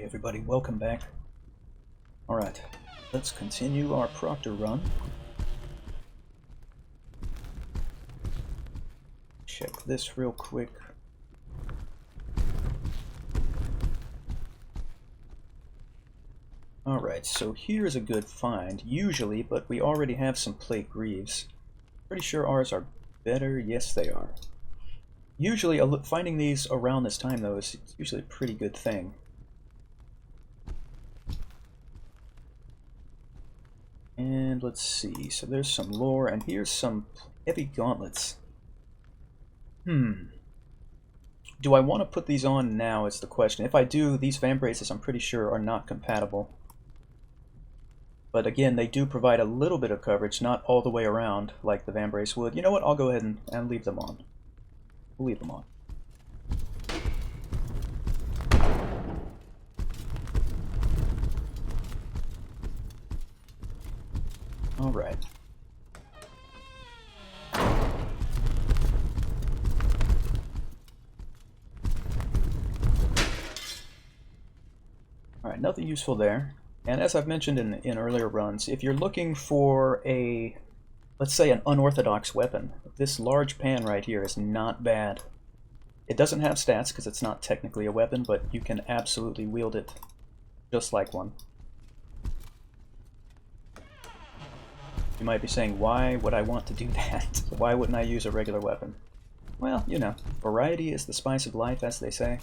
everybody, welcome back. Alright, let's continue our Proctor Run. Check this real quick. Alright, so here's a good find, usually, but we already have some plate greaves. Pretty sure ours are better. Yes, they are. Usually, finding these around this time, though, is usually a pretty good thing. And let's see, so there's some lore, and here's some heavy gauntlets. Do I want to put these on now is the question. If I do, these vambraces I'm pretty sure are not compatible. But again, they do provide a little bit of coverage, not all the way around like the vambrace would. You know what, I'll go ahead and leave them on. We'll leave them on. Alright. Alright, nothing useful there. And as I've mentioned in earlier runs, if you're looking for a, let's say, an unorthodox weapon, this large pan right here is not bad. It doesn't have stats because it's not technically a weapon, but you can absolutely wield it just like one. You might be saying, why would I want to do that? Why wouldn't I use a regular weapon? Well, you know, variety is the spice of life, as they say.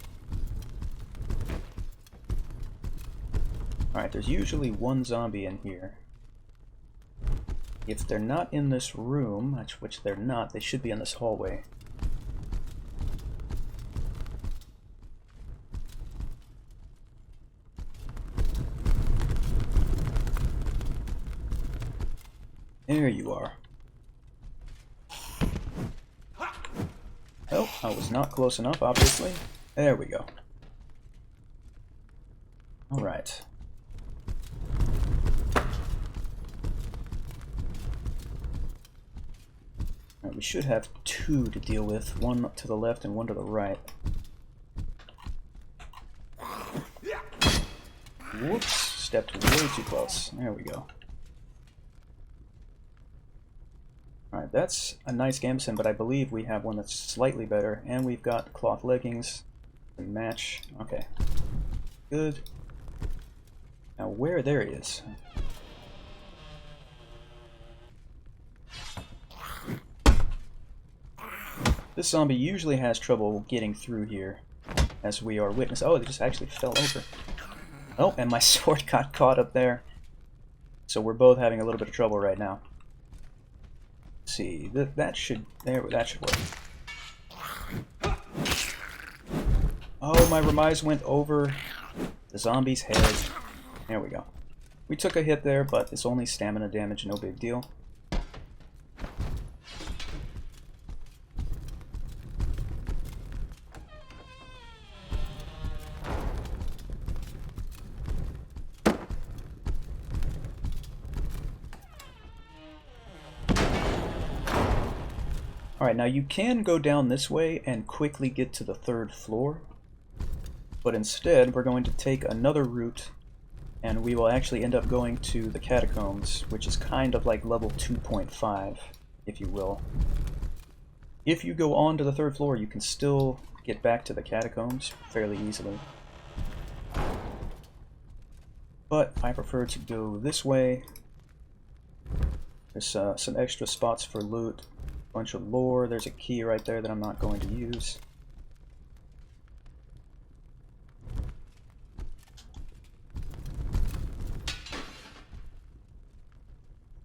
Alright, there's usually one zombie in here. If they're not in this room, which they're not, they should be in this hallway. There you are. Oh, I was not close enough, obviously. There we go. Alright. We should have two to deal with, one to the left and one to the right. Whoops, stepped way too close. There we go. Alright, that's a nice gambeson, but I believe we have one that's slightly better, and we've got cloth leggings to match. Okay, good. Now where there he is. This zombie usually has trouble getting through here, as we are witness. Oh, they just actually fell over. Oh, and my sword got caught up there. So we're both having a little bit of trouble right now. Let's see, that should work. Oh, my remise went over the zombie's head. There we go. We took a hit there, but it's only stamina damage, no big deal. Alright, now you can go down this way and quickly get to the third floor, but instead we're going to take another route and we will actually end up going to the Catacombs, which is kind of like level 2.5, if you will. If you go on to the third floor, you can still get back to the Catacombs fairly easily. But I prefer to go this way. There's some extra spots for loot. Bunch of lore. There's a key right there that I'm not going to use.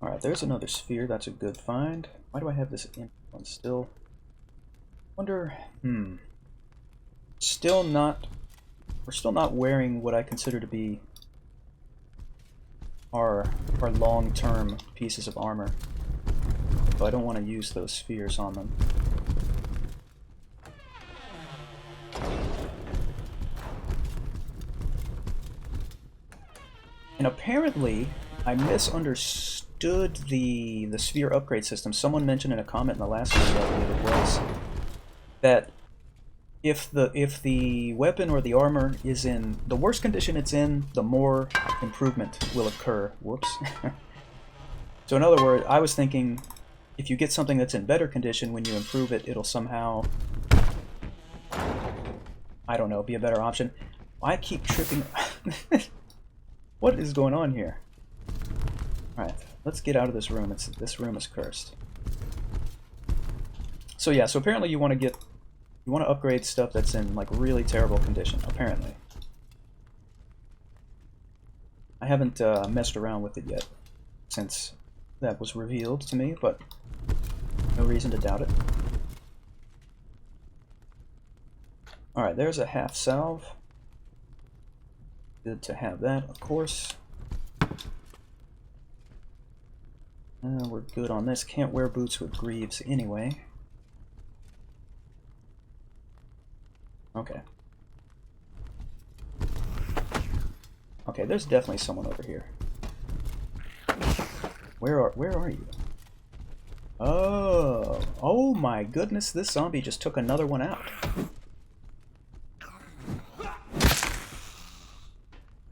Alright, there's another sphere. That's a good find. Why do I have this empty one still? Wonder, still not, we're still not wearing what I consider to be our long-term pieces of armor. So I don't want to use those spheres on them. And apparently, I misunderstood the sphere upgrade system. Someone mentioned in a comment in the last video, I believe it was, that if the weapon or the armor is in the worse condition it's in, the more improvement will occur. Whoops. So in other words, I was thinking if you get something that's in better condition, when you improve it, it'll somehow, I don't know, be a better option. I keep tripping. What is going on here? Alright, let's get out of this room. This room is cursed. So yeah, so apparently you want to upgrade stuff that's in like really terrible condition, apparently. I haven't messed around with it yet since that was revealed to me, but no reason to doubt it. Alright, there's a half salve. Good to have that, of course. We're good on this. Can't wear boots with greaves anyway. Okay. Okay, there's definitely someone over here. Where are you? Oh my goodness, this zombie just took another one out.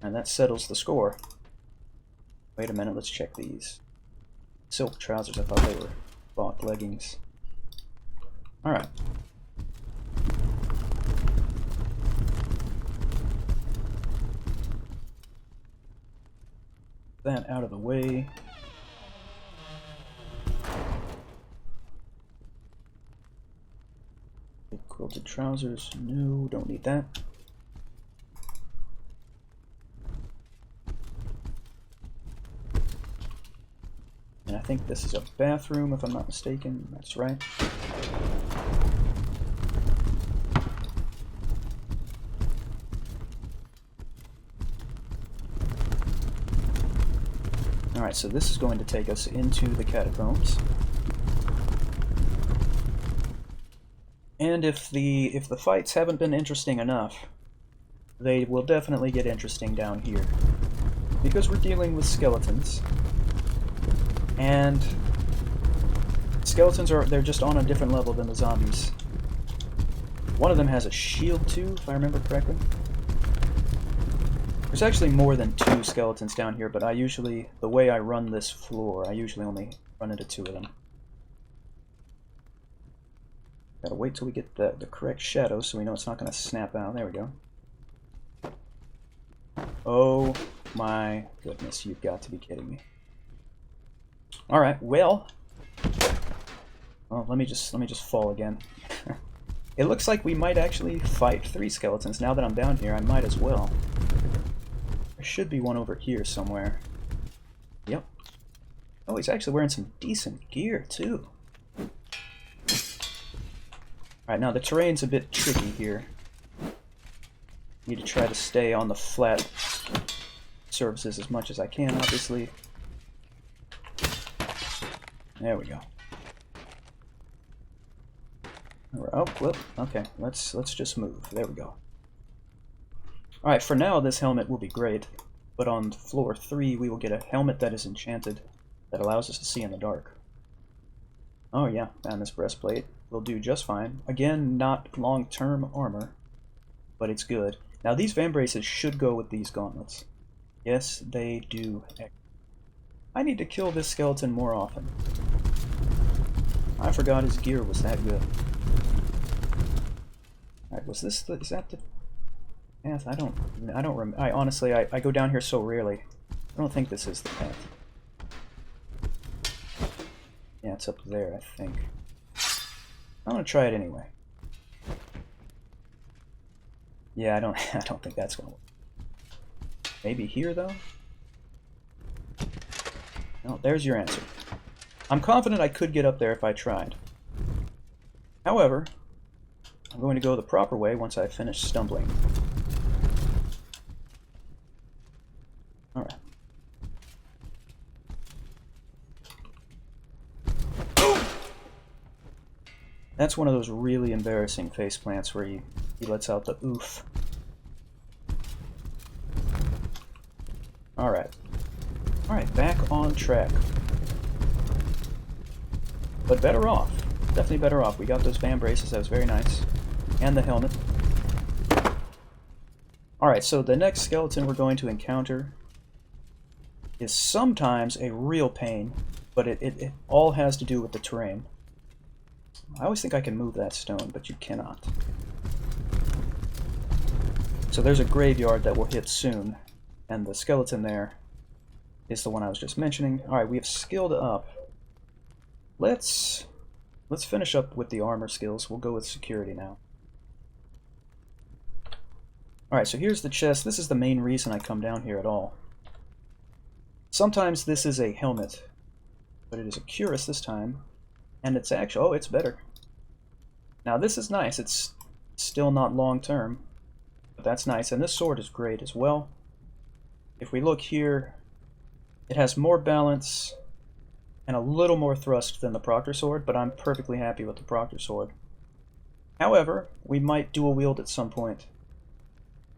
And that settles the score. Wait a minute, let's check these. Silk trousers, I thought they were bought leggings. Alright. That out of the way. Quilted trousers, no, don't need that. And I think this is a bathroom, if I'm not mistaken. That's right. Alright, so this is going to take us into the catacombs. And if the fights haven't been interesting enough, they will definitely get interesting down here. Because we're dealing with skeletons. And skeletons they're just on a different level than the zombies. One of them has a shield too, if I remember correctly. There's actually more than 2 skeletons down here, but the way I run this floor, I usually only run into 2 of them. Gotta wait till we get the correct shadow so we know it's not gonna snap out. There we go. Oh my goodness, you've got to be kidding me. Alright, well, let me just fall again. It looks like we might actually fight 3 skeletons. Now that I'm down here, I might as well. There should be one over here somewhere. Yep. Oh, he's actually wearing some decent gear, too. Alright, now the terrain's a bit tricky here. Need to try to stay on the flat surfaces as much as I can, obviously. There we go. Oh, whoop. Okay, let's just move. There we go. Alright, for now this helmet will be great, but on floor 3 we will get a helmet that is enchanted that allows us to see in the dark. Oh yeah, and this breastplate will do just fine. Again, not long-term armor, but it's good. Now these vambraces should go with these gauntlets. Yes, they do. I need to kill this skeleton more often. I forgot his gear was that good. Alright, is that the path? I honestly, I go down here so rarely. I don't think this is the path. Yeah, it's up there, I think. I'm gonna try it anyway. Yeah, I don't think that's gonna work. Maybe here though? No, there's your answer. I'm confident I could get up there if I tried. However, I'm going to go the proper way once I finish stumbling. Alright. That's one of those really embarrassing face plants where he lets out the oof. Alright. Alright, back on track. But better off. Definitely better off. We got those vambraces, that was very nice. And the helmet. Alright, so the next skeleton we're going to encounter is sometimes a real pain, but it all has to do with the terrain. I always think I can move that stone, but you cannot. So there's a graveyard that we'll hit soon, and the skeleton there is the one I was just mentioning. Alright, we have skilled up. Let's finish up with the armor skills. We'll go with security now. Alright, so here's the chest. This is the main reason I come down here at all. Sometimes this is a helmet, but it is a cuirass this time. And it's actually... oh, it's better. Now this is nice. It's still not long term, but that's nice. And this sword is great as well. If we look here, it has more balance and a little more thrust than the Proctor sword, but I'm perfectly happy with the Proctor sword. However, we might dual wield at some point.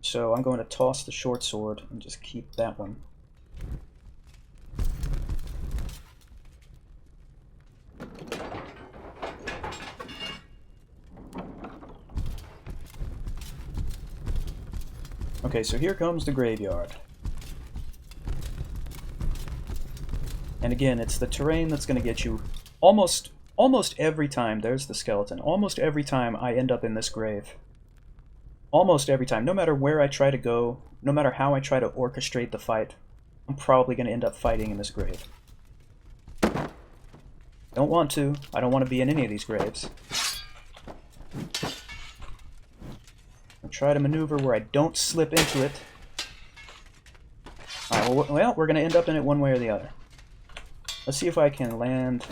So I'm going to toss the short sword and just keep that one. Okay, so here comes the graveyard. And again, it's the terrain that's going to get you almost every time. There's the skeleton. Almost every time I end up in this grave. Almost every time. No matter where I try to go, no matter how I try to orchestrate the fight, I'm probably going to end up fighting in this grave. Don't want to. I don't want to be in any of these graves. I'll try to maneuver where I don't slip into it. Alright, well, we're going to end up in it one way or the other. Let's see if I can land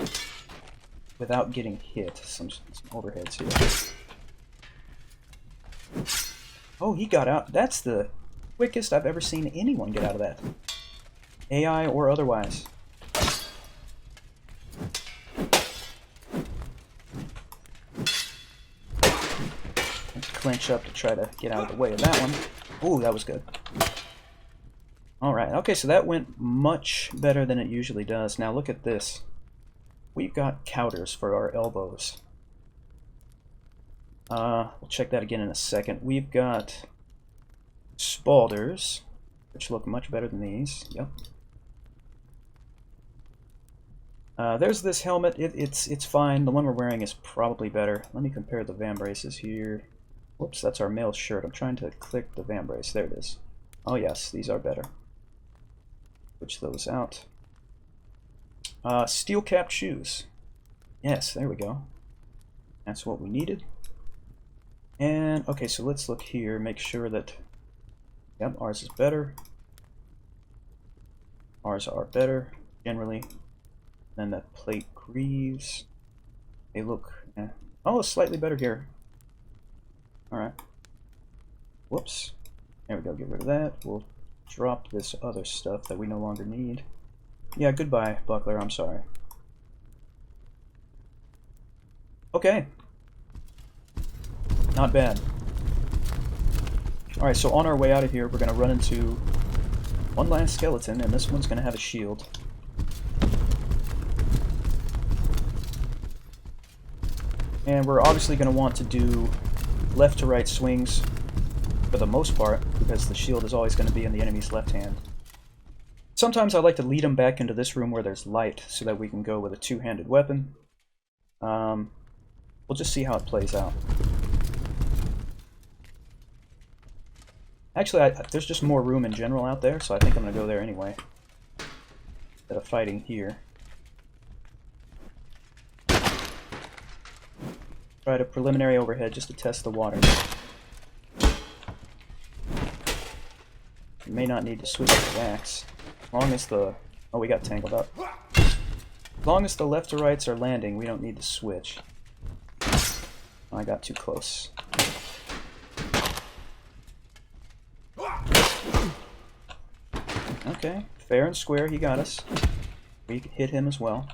without getting hit. Some overheads here. Oh, he got out. That's the quickest I've ever seen anyone get out of that. AI or otherwise. Let's clinch up to try to get out of the way of that one. Ooh, that was good. Alright, okay, so that went much better than it usually does. Now look at this. We've got counters for our elbows. We'll check that again in a second. We've got spalders, which look much better than these. Yep. There's this helmet. It's fine. The one we're wearing is probably better. Let me compare the vambraces here. Whoops, that's our male shirt. I'm trying to click the vambrace. There it is. Oh yes, these are better. Switch those out. Steel-capped shoes. Yes, there we go. That's what we needed. And, okay, so let's look here, make sure that, yep, ours is better. Ours are better, generally. Then the plate greaves. They look, oh, slightly better here. Alright. Whoops. There we go, get rid of that. We'll drop this other stuff that we no longer need. Yeah, goodbye, buckler, I'm sorry. Okay. Not bad. Alright, so on our way out of here, we're going to run into one last skeleton, and this one's going to have a shield. And we're obviously going to want to do left to right swings for the most part, because the shield is always going to be in the enemy's left hand. Sometimes I like to lead them back into this room where there's light, so that we can go with a two-handed weapon. We'll just see how it plays out. Actually, there's just more room in general out there, so I think I'm going to go there anyway, instead of fighting here. Try a preliminary overhead just to test the water. You may not need to switch to the axe. As long as the... oh, we got tangled up. As long as the left to rights are landing, we don't need to switch. I got too close. Okay, fair and square, he got us. We hit him as well.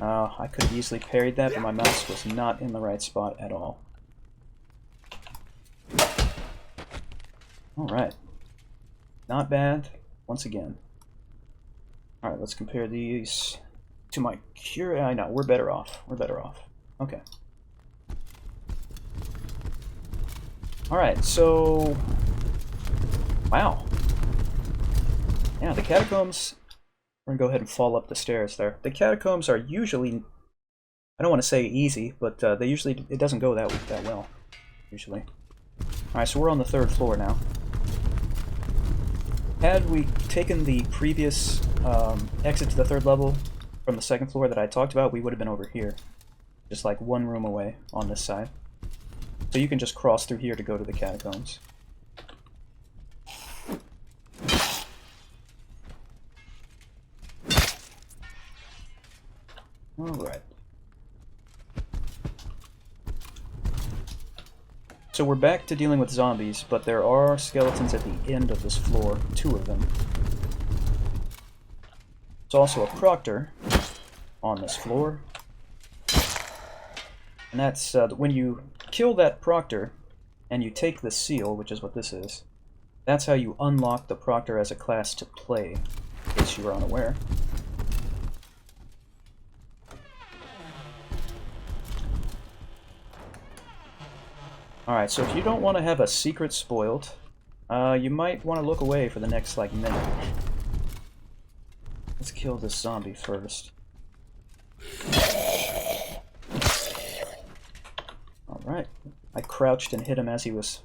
I could have easily parried that, but my mouse was not in the right spot at all. Alright. Not bad, once again. Alright, let's compare these. To my cure, I know, we're better off. We're better off. Okay. Alright, so... Wow. Yeah, the catacombs... We're gonna go ahead and fall up the stairs there. The catacombs are usually... I don't want to say easy, but they usually... It doesn't go that well, usually. Alright, so we're on the 3rd floor now. Had we taken the previous exit to the 3rd level from the 2nd floor that I talked about, we would have been over here. Just like one room away on this side. So you can just cross through here to go to the catacombs. Alright. So we're back to dealing with zombies, but there are skeletons at the end of this floor, 2 of them. There's also a Proctor on this floor. And that's when you kill that Proctor and you take the seal, which is what this is, that's how you unlock the Proctor as a class to play, in case you were unaware. Alright, so if you don't want to have a secret spoiled, you might want to look away for the next, like, minute. Let's kill this zombie first. Alright. I crouched and hit him as he was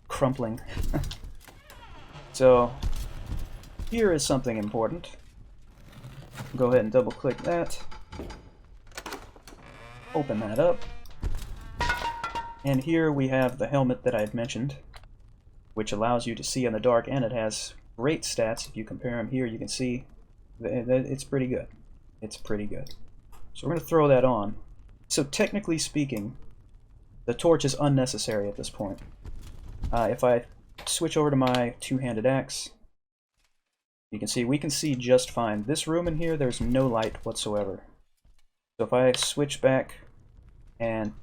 crumpling. So, here is something important. Go ahead and double-click that. Open that up. And here we have the helmet that I had mentioned, which allows you to see in the dark, and it has great stats. If you compare them here, you can see that it's pretty good. It's pretty good. So we're going to throw that on. So technically speaking, the torch is unnecessary at this point. If I switch over to my two-handed axe, you can see we can see just fine. This room in here, there's no light whatsoever. So if I switch back and...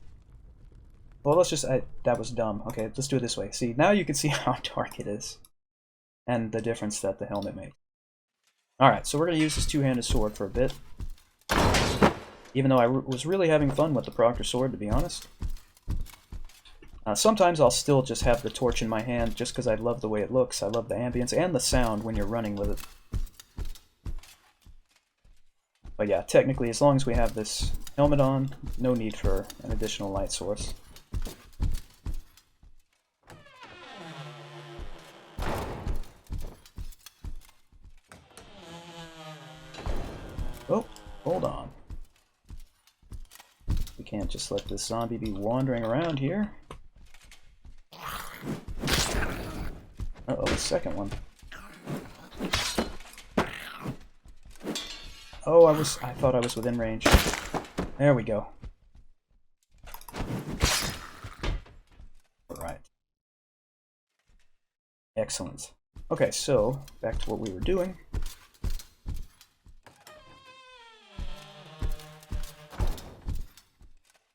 Well, let's just... that was dumb. Okay, let's do it this way. See, now you can see how dark it is. And the difference that the helmet makes. Alright, so we're going to use this two-handed sword for a bit. Even though I was really having fun with the Proctor sword, to be honest. Sometimes I'll still just have the torch in my hand, just because I love the way it looks. I love the ambience and the sound when you're running with it. But yeah, technically, as long as we have this helmet on, no need for an additional light source. Oh, hold on. We can't just let this zombie be wandering around here. Uh-oh, the second one. Oh, I thought I was within range. There we go. Alright. Excellent. Okay, so, back to what we were doing.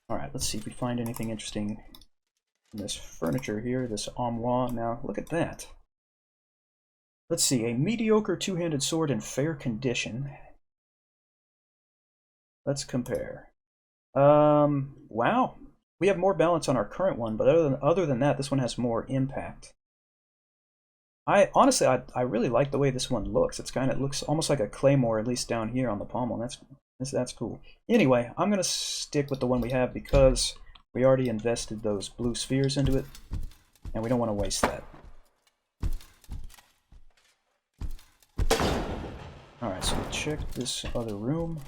Alright, let's see if we find anything interesting in this furniture here, this armoire. Now, look at that. Let's see, a mediocre two-handed sword in fair condition. Let's compare. Wow. We have more balance on our current one, but other than that, this one has more impact. Honestly, I really like the way this one looks. It looks almost like a claymore, at least down here on the pommel. That's cool. Anyway, I'm going to stick with the one we have because we already invested those blue spheres into it, and we don't want to waste that. Alright, so check this other room.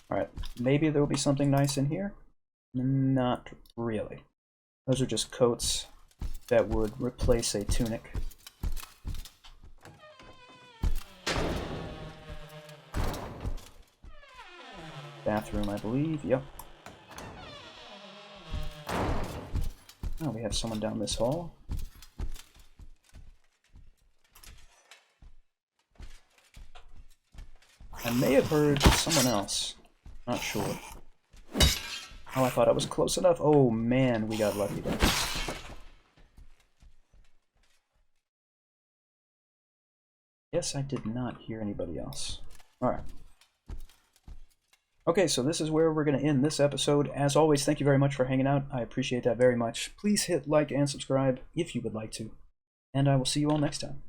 Alright, maybe there will be something nice in here. Not really. Those are just coats that would replace a tunic. Bathroom, I believe. Yep. Oh, we have someone down this hall. I may have heard someone else. Not sure. Oh, I thought I was close enough. Oh man, we got lucky there. Yes, I did not hear anybody else. Alright. Okay, so this is where we're going to end this episode. As always, thank you very much for hanging out. I appreciate that very much. Please hit like and subscribe if you would like to. And I will see you all next time.